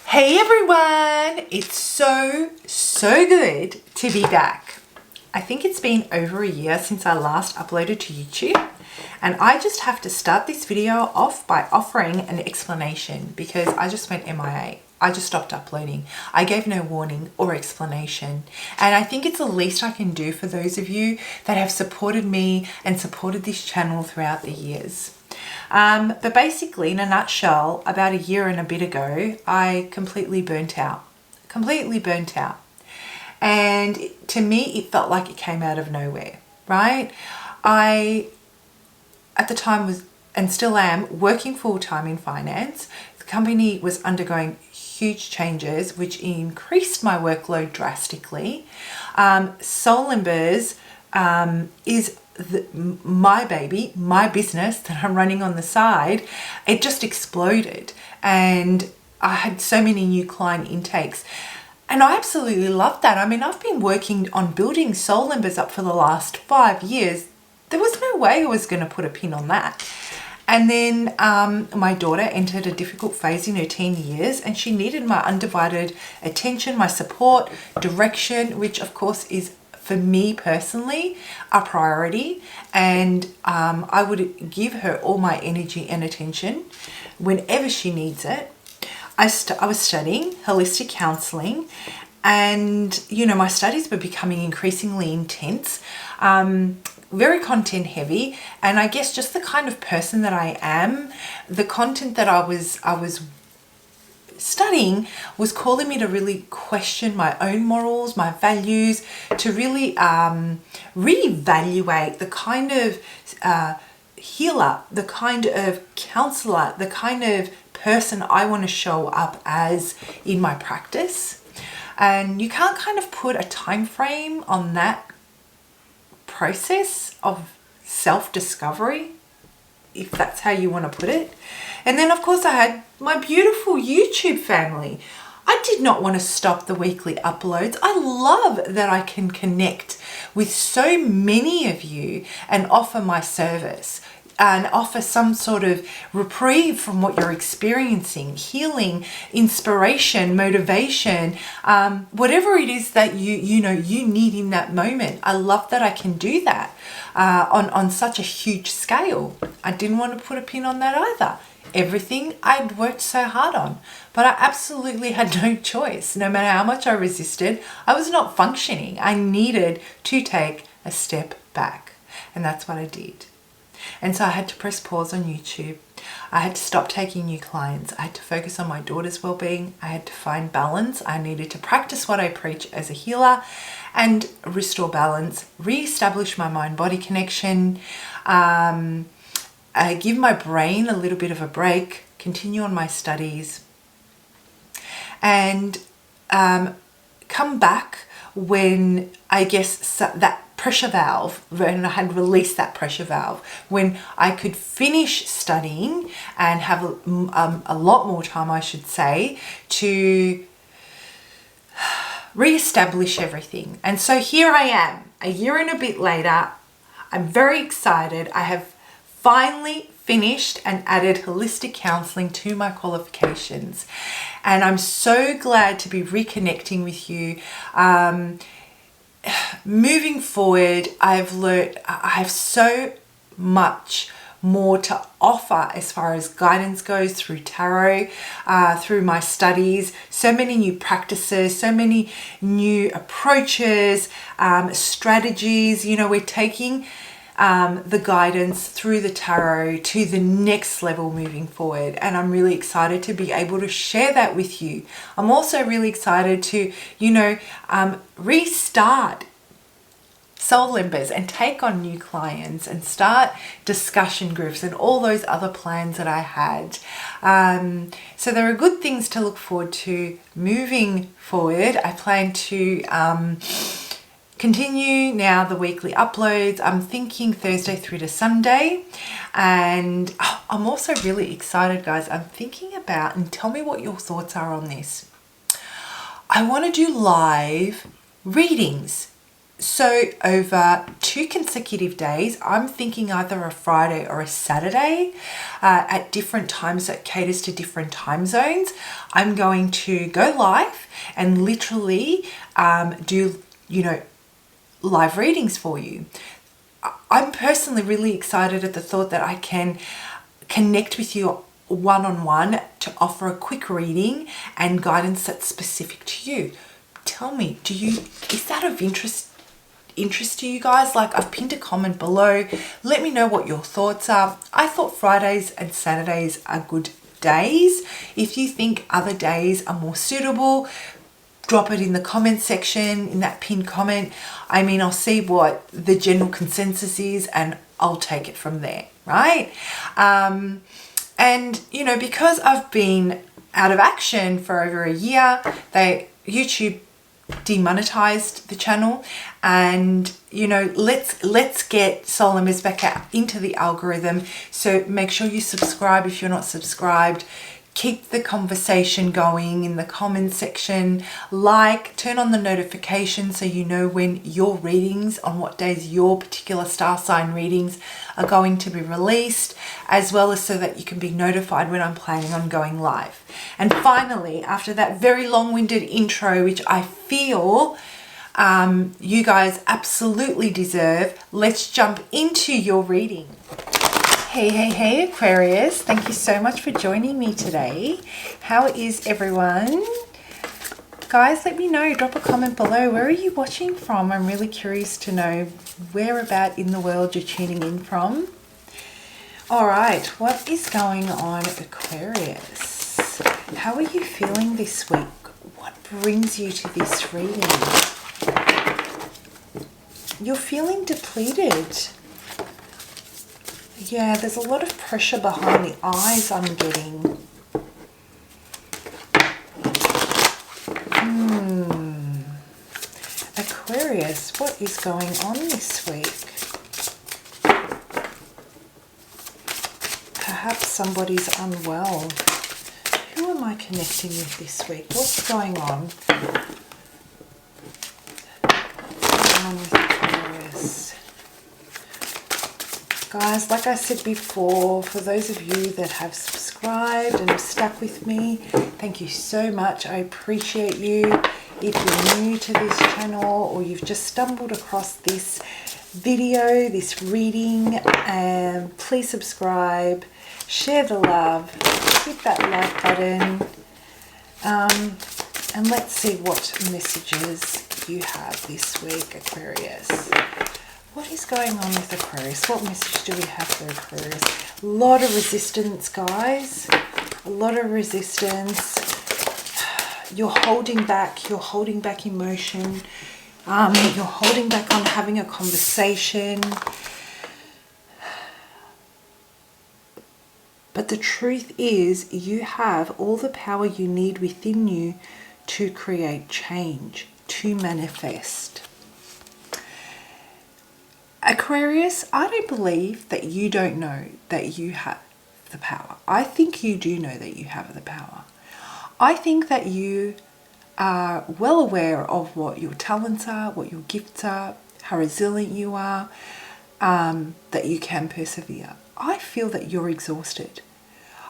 Hey everyone! It's so good to be back. I think it's been over a year since I last uploaded to YouTube, and I just have to start this video off by offering an explanation because I just went MIA. I just stopped uploading. I gave no warning or explanation, and I think it's the least I can do for those of you that have supported me and supported this channel throughout the years. But basically, in a nutshell, about a year and a bit ago, I completely burnt out. And to me, it felt like it came out of nowhere, right? I, at the time was, and still am, working full-time in finance. The company was undergoing huge changes, which increased my workload drastically. Soul Embers is my baby, my business that I'm running on the side. It just exploded, and I had so many new client intakes, and I absolutely loved that. I mean, I've been working on building Soul Embers up for the last 5 years. There was no way I was going to put a pin on that. And then my daughter entered a difficult phase in her teen years, and she needed my undivided attention, my support, direction, which of course is, for me personally, a priority. And I would give her all my energy and attention whenever she needs it. I was studying holistic counselling, and you know, my studies were becoming increasingly intense, very content heavy, and I guess just the kind of person that I am, the content that I was studying was calling me to really question my own morals, my values, to really reevaluate the kind of healer, the kind of counsellor, the kind of person I want to show up as in my practice. And you can't kind of put a time frame on that process of self-discovery, if that's how you want to put it. And then of course I had my beautiful YouTube family. I did not want to stop the weekly uploads. I love that I can connect with so many of you and offer my service and offer some sort of reprieve from what you're experiencing, healing, inspiration, motivation, whatever it is that you need in that moment. I love that I can do that on such a huge scale. I didn't want to put a pin on that either. Everything I'd worked so hard on, but I absolutely had no choice. No matter how much I resisted, I was not functioning. I needed to take a step back, and that's what I did. And so I had to press pause on YouTube. I had to stop taking new clients. I had to focus on my daughter's well-being. I had to find balance. I needed to practice what I preach as a healer and restore balance, re-establish my mind-body connection, give my brain a little bit of a break, continue on my studies, and come back when I guess that pressure valve, when I had released that pressure valve, when I could finish studying and have a lot more time, I should say, to re-establish everything. And so here I am, a year and a bit later. I'm very excited. I have finally finished and added holistic counselling to my qualifications, and I'm so glad to be reconnecting with you. Moving forward, I've learned I have so much more to offer as far as guidance goes through tarot, through my studies, so many new practices, so many new approaches, strategies. You know, we're taking the guidance through the tarot to the next level moving forward, and I'm really excited to be able to share that with you. I'm also really excited to, restart Soul Embers and take on new clients and start discussion groups and all those other plans that I had. So there are good things to look forward to moving forward. I plan to continue now the weekly uploads. I'm thinking Thursday through to Sunday, and I'm also really excited, guys. I'm thinking about, and tell me what your thoughts are on this, I want to do live readings. So over 2 consecutive days, I'm thinking either a Friday or a Saturday at different times that caters to different time zones, I'm going to go live and literally do, live readings for you. I'm personally really excited at the thought that I can connect with you one-on-one to offer a quick reading and guidance that's specific to you. Tell me, is that of interest to you guys? Like, I've pinned a comment below. Let me know what your thoughts are. I thought Fridays and Saturdays are good days. If you think other days are more suitable, drop it in the comment section, in that pinned comment. I mean, I'll see what the general consensus is and I'll take it from there, right? And, because I've been out of action for over a year, YouTube demonetized the channel, and let's get Soul Embers back out into the algorithm. So make sure you subscribe if you're not subscribed. Keep the conversation going in the comments section. Turn on the notifications so you know when your readings, on what days your particular star sign readings are going to be released, as well as so that you can be notified when I'm planning on going live. And finally, after that very long-winded intro, which I feel you guys absolutely deserve, let's jump into your reading. Hey Aquarius, thank you so much for joining me today. How is everyone? Guys, let me know, drop a comment below. Where are you watching from? I'm really curious to know where about in the world you're tuning in from. All right, what is going on, Aquarius? How are you feeling this week? What brings you to this reading? You're feeling depleted. Yeah, there's a lot of pressure behind the eyes I'm getting. Aquarius, what is going on this week? Perhaps somebody's unwell. Who am I connecting with this week? What's going on? What's going on with Aquarius? Guys, like I said before, for those of you that have subscribed and have stuck with me, thank you so much. I appreciate you. If you're new to this channel or you've just stumbled across this video, this reading, please subscribe, share the love, hit that like button, and let's see what messages you have this week, Aquarius. What is going on with Aquarius? What message do we have for Aquarius? A lot of resistance, guys. A lot of resistance. You're holding back. You're holding back emotion. You're holding back on having a conversation. But the truth is, you have all the power you need within you to create change, to manifest. Aquarius, I don't believe that you don't know that you have the power. I think you do know that you have the power. I think that you are well aware of what your talents are, what your gifts are, how resilient you are, that you can persevere. I feel that you're exhausted.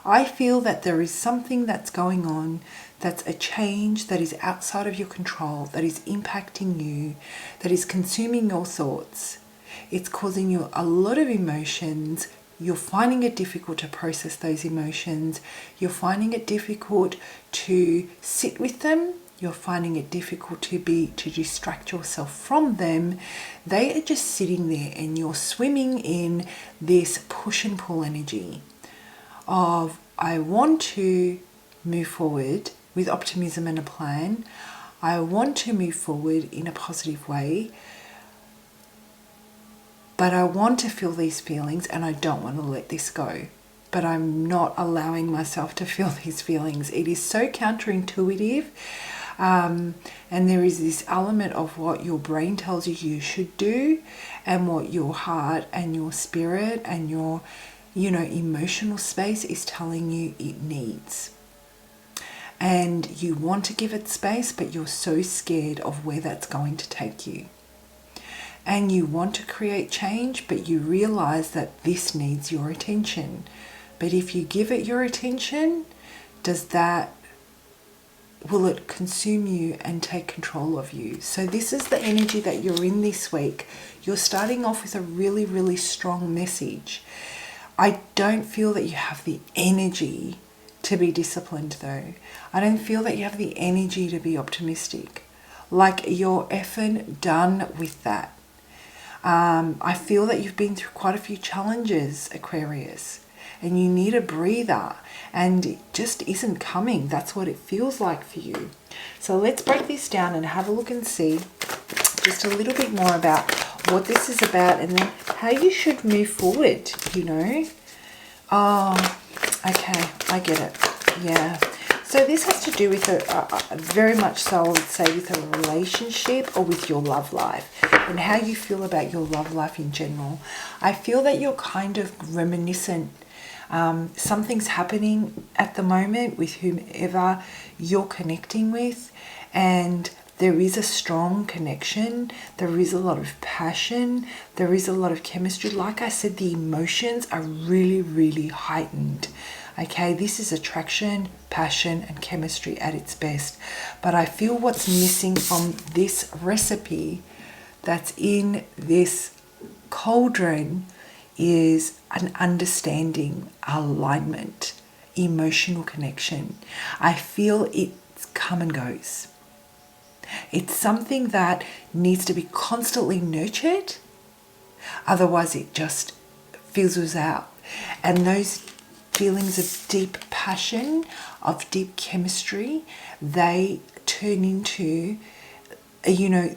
I feel that there is something that's going on, that's a change that is outside of your control, that is impacting you, that is consuming your thoughts. It's causing you a lot of emotions. You're finding it difficult to process those emotions. You're finding it difficult to sit with them. You're finding it difficult to distract yourself from them. They are just sitting there and you're swimming in this push and pull energy of, I want to move forward with optimism and a plan. I want to move forward in a positive way. But I want to feel these feelings and I don't want to let this go. But I'm not allowing myself to feel these feelings. It is so counterintuitive. And there is this element of what your brain tells you you should do and what your heart and your spirit and your, emotional space is telling you it needs. And you want to give it space, but you're so scared of where that's going to take you. and you want to create change, but you realize that this needs your attention. But if you give it your attention, will it consume you and take control of you? So this is the energy that you're in this week. You're starting off with a really, really strong message. I don't feel that you have the energy to be disciplined though. I don't feel that you have the energy to be optimistic. Like, you're effing done with that. I feel that you've been through quite a few challenges, Aquarius, and you need a breather, and it just isn't coming. That's what it feels like for you. So let's break this down and have a look and see just a little bit more about what this is about, and then how you should move forward, you know. Oh, okay, I get it. Yeah. So this has to do with very much so, I would say, with a relationship or with your love life, and how you feel about your love life in general. I feel that you're kind of reminiscent. Something's happening at the moment with whomever you're connecting with, and there is a strong connection. There is a lot of passion. There is a lot of chemistry. Like I said, the emotions are really, really heightened. Okay, this is attraction, passion, and chemistry at its best. But I feel what's missing from this recipe that's in this cauldron is an understanding, alignment, emotional connection. I feel it's come and goes. It's something that needs to be constantly nurtured. Otherwise, it just fizzles out. And those feelings of deep passion, of deep chemistry, they turn into, you know,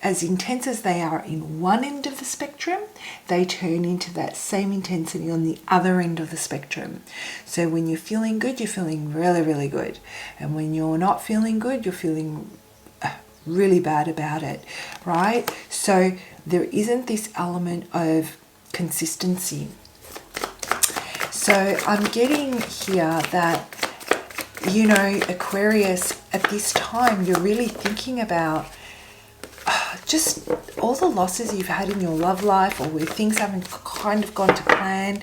as intense as they are in one end of the spectrum, they turn into that same intensity on the other end of the spectrum. So when you're feeling good, you're feeling really, really good. And when you're not feeling good, you're feeling really bad about it, right? So there isn't this element of consistency. So I'm getting here that, you know, Aquarius, at this time, you're really thinking about just all the losses you've had in your love life, or where things haven't kind of gone to plan.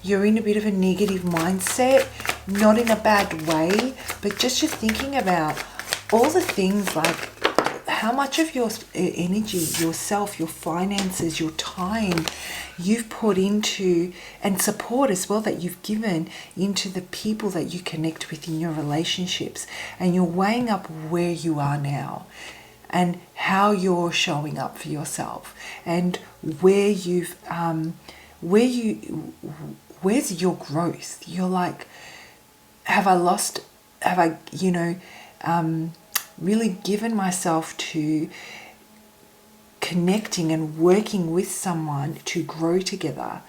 You're in a bit of a negative mindset, not in a bad way, but just you're thinking about all the things, like how much of your energy, yourself, your finances, your time you've put into, and support as well that you've given into the people that you connect with in your relationships. And you're weighing up where you are now and how you're showing up for yourself, and where's your growth. You're like, have I really given myself to connecting and working with someone to grow together,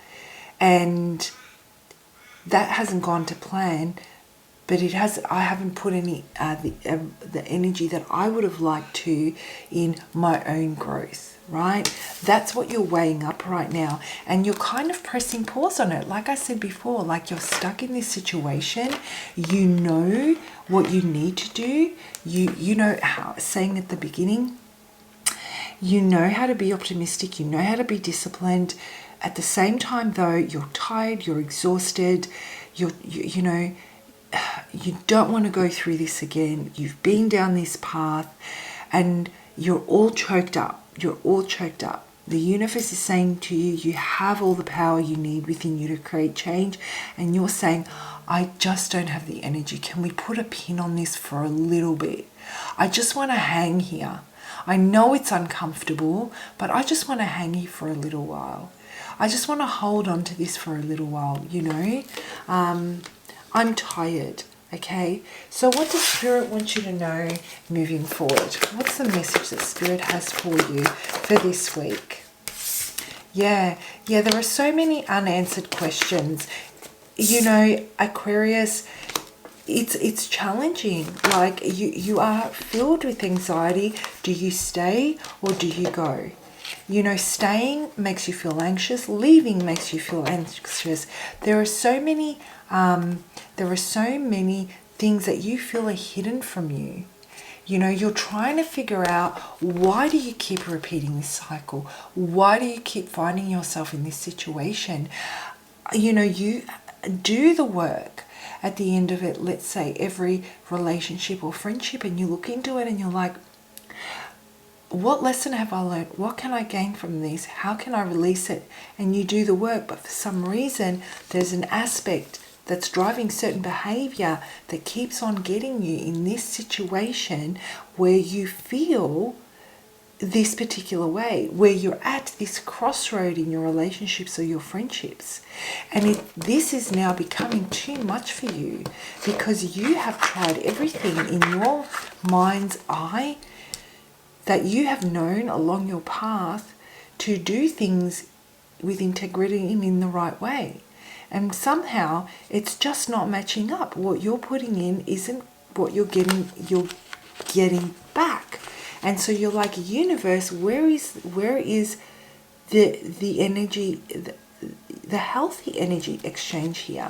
and that hasn't gone to plan, but I haven't put any the energy that I would have liked to in my own growth, right? That's what you're weighing up right now, and you're kind of pressing pause on it. Like I said before, like you're stuck in this situation. You know what you need to do. You know how, saying at the beginning, you know how to be optimistic, you know how to be disciplined. At the same time though, you're tired, you're exhausted, you don't want to go through this again. You've been down this path and you're all choked up. You're all choked up. The universe is saying to you, you have all the power you need within you to create change. And you're saying, I just don't have the energy. Can we put a pin on this for a little bit? I just want to hang here. I know it's uncomfortable, but I just want to hang here for a little while. I just want to hold on to this for a little while, you know. I'm tired, okay? So what does Spirit want you to know moving forward? What's the message that Spirit has for you for this week? Yeah, there are so many unanswered questions. You know, Aquarius, it's challenging. Like you are filled with anxiety. Do you stay or do you go? You know, staying makes you feel anxious. Leaving makes you feel anxious. There are so many things that you feel are hidden from you. You know, you're trying to figure out, why do you keep repeating this cycle? Why do you keep finding yourself in this situation? You know, you do the work at the end of it, let's say every relationship or friendship, and you look into it and you're like, what lesson have I learned? What can I gain from this? How can I release it? And you do the work, but for some reason, there's an aspect that's driving certain behavior that keeps on getting you in this situation where you feel this particular way, where you're at this crossroad in your relationships or your friendships. And this is now becoming too much for you because you have tried everything in your mind's eye that you have known along your path to do things with integrity and in the right way. And somehow it's just not matching up. What you're putting in isn't what you're getting back. And so you're like, universe, where is the energy, the healthy energy exchange here,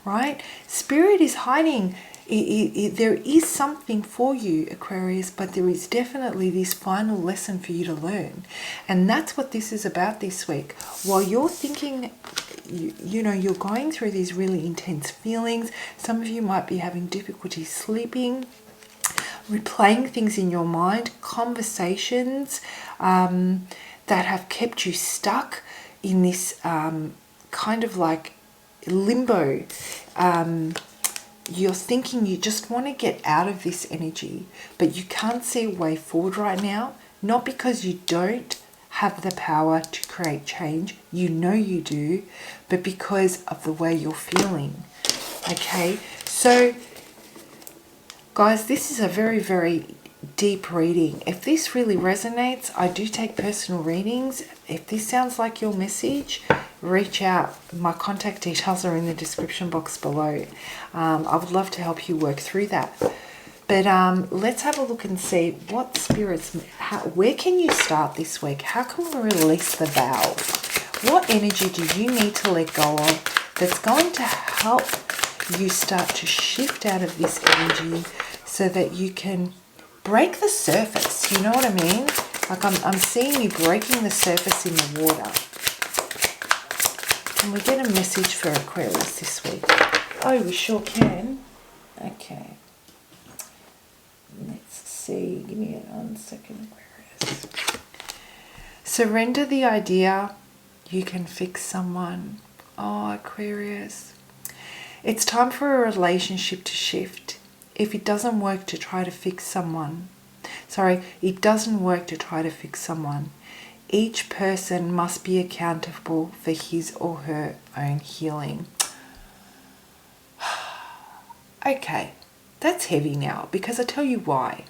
right? Spirit is hiding. There is something for you, Aquarius, but there is definitely this final lesson for you to learn. And that's what this is about this week. While you're thinking, you know, you're going through these really intense feelings, some of you might be having difficulty sleeping, replaying things in your mind, conversations that have kept you stuck in this kind of like limbo. You're thinking you just want to get out of this energy, but you can't see a way forward right now, not because you don't have the power to create change, you know you do, but because of the way you're feeling. Okay, so guys, this is a very, very deep reading. If this really resonates, I do take personal readings. If this sounds like your message, reach out. My contact details are in the description box below. I would love to help you work through that. But let's have a look and see what spirits, where can you start this week? How can we release the valve? What energy do you need to let go of that's going to help you start to shift out of this energy so that you can break the surface? You know what I mean? Like I'm seeing you breaking the surface in the water. Can we get a message for Aquarius this week? Oh, we sure can. Okay. Let's see. Give me 1 second, Aquarius. Surrender the idea you can fix someone. Oh, Aquarius. It's time for a relationship to shift. If it doesn't work to try to fix someone, it doesn't work to try to fix someone. Each person must be accountable for his or her own healing. Okay, that's heavy now, because I tell you why.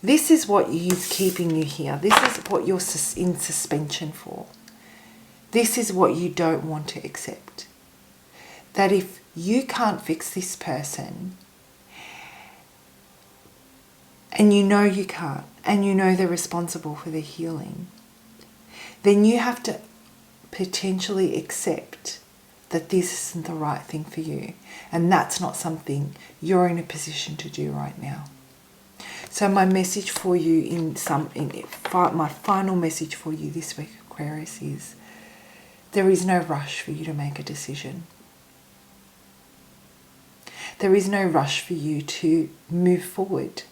This is what is keeping you here. This is what you're in suspension for. This is what you don't want to accept. That if you can't fix this person, and you know you can't, and you know they're responsible for their healing, then you have to potentially accept that this isn't the right thing for you. And that's not something you're in a position to do right now. So my message for you my final message for you this week, Aquarius, is there is no rush for you to make a decision. There is no rush for you to move forward.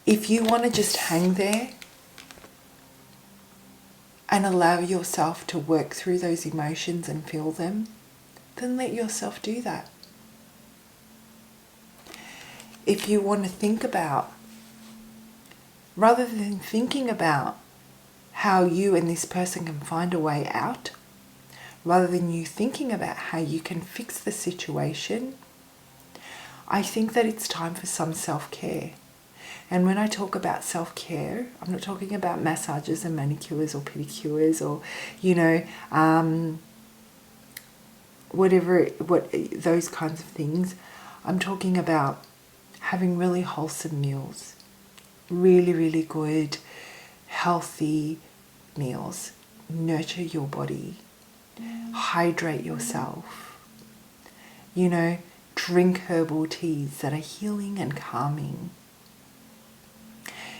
If you want to just hang there and allow yourself to work through those emotions and feel them, then let yourself do that. If you want to think about, rather than thinking about how you and this person can find a way out, rather than you thinking about how you can fix the situation, I think that it's time for some self-care. And when I talk about self-care, I'm not talking about massages and manicures or pedicures or, those kinds of things. I'm talking about having really wholesome meals, really, really good, healthy meals. Nurture your body, hydrate yourself, Drink herbal teas that are healing and calming.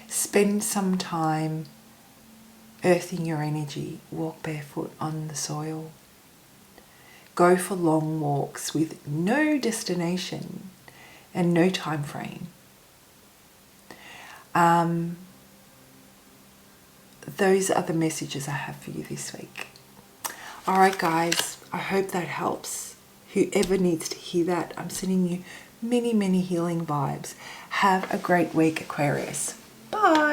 Spend some time earthing your energy. Walk barefoot on the soil. Go for long walks with no destination and no time frame. Those are the messages I have for you this week. All right, guys, I hope that helps. Whoever needs to hear that, I'm sending you many, many healing vibes. Have a great week, Aquarius. Bye.